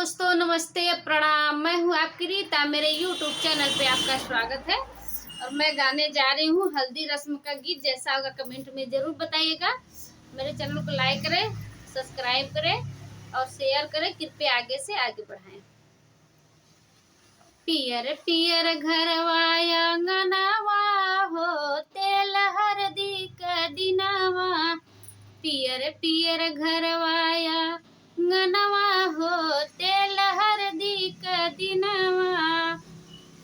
दोस्तों, नमस्ते, प्रणाम। मैं हूँ आपकी रीता। मेरे YouTube चैनल पे आपका स्वागत है। और मैं गाने जा रही हूँ हल्दी रस्म का गीत। जैसा होगा कमेंट में जरूर बताइएगा। मेरे चैनल को लाइक करें, सब्सक्राइब करें और शेयर करें। कृपया आगे से आगे बढ़ाएं। पियर पियर घरवा आंगनवा हो, तेल हरदी क दिनवा। पियर पियर घरवा आंगनवा हो, तेल हरदी क दिनवा।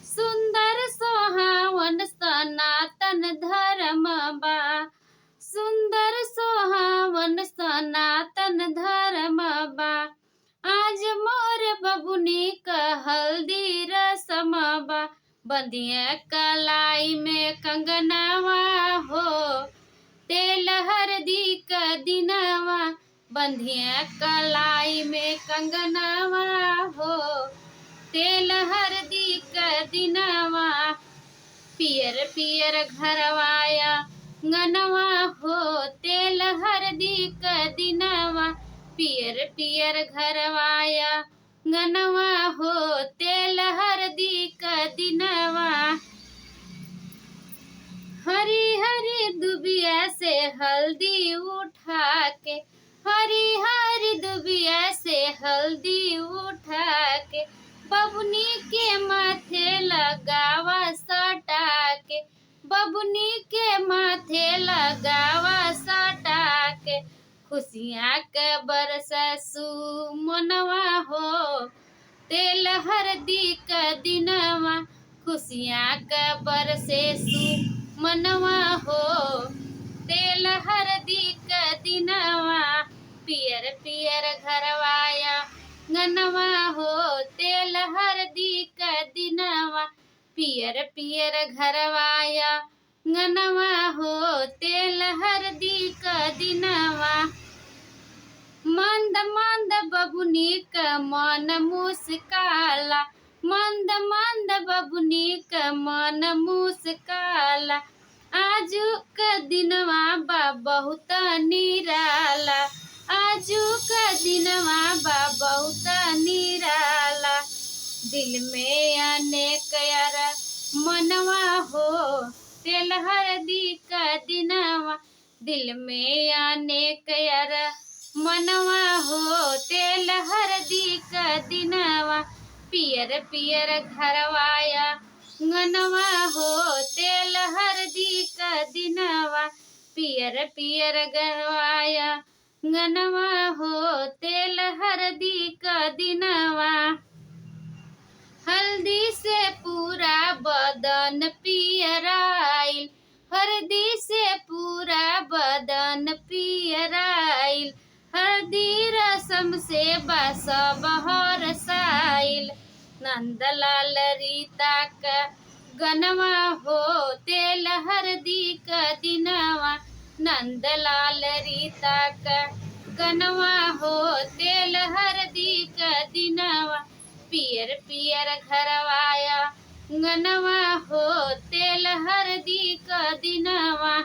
सुंदर सोहावन सनातन धर्म बा, सुंदर सोहावन सनातन धर्म बा। आज मोर बबुनी क हल्दी रसम बा, बंदिया कलाई में कंगनवा हो, तेल हरदी क दिनवा। बंधिया कलाई में कंगनवा हो, तेल हरदी क दिनवा। पियर पियर घरवाया ngनवा हो, तेल हरदी क दिनवा। पियर पियर घरवाया ngनवा हो, तेल हरदी क दिनवा। हरी हरी दुबिया से हल्दी उठा के, हरी हरी दुबिया से हल्दी उठा के। बबुनी के माथे लगावा सटा के, बबुनी के माथे लगावा सटा के। खुशियाँ के बरस सुमनवा हो, तेल हरदी क दिनवा। खुशियाँ के बरसे सुमनवा हो, तेल हरदी क दिनवा। पियर पियर घरवाया ngनवा हो, तेल हरदी क दिनवा। पियर पियर घरवाया ngनवा हो, तेल हरदी क दिनवा। मंद मंद बबुनी क मन मुस्काला, मंद मंद बबुनी क मन मुस्काला। आजू क दिनवा बा बहुत निराला, आजू क दिनवा बा बहुत निराला। दिल में अनेक यार मनवा हो, तेल हरदी क दिनवा। दिल में अनेक यार मनवा हो, तेल हरदी क दिनवा। पियर पियर घरवाया ngनवा हो, तेल हरदी क दिनवा। पियर पियर घरवाया ngनवा हो, तेल हरदी क दिनवा। हल्दी से पूरा बदन पियराइल, हल्दी से पूरा बदन पियराइल। हल्दी रसम से बस बहर साइल। नंदलाल रीता क गनवा हो, तेल हरदी क दिनवा। नंदलाल रीता क गनवा हो, तेल हरदी क दिनवा। पियर पियर घरवाया ngनवा हो, तेल हरदी क दिनवा।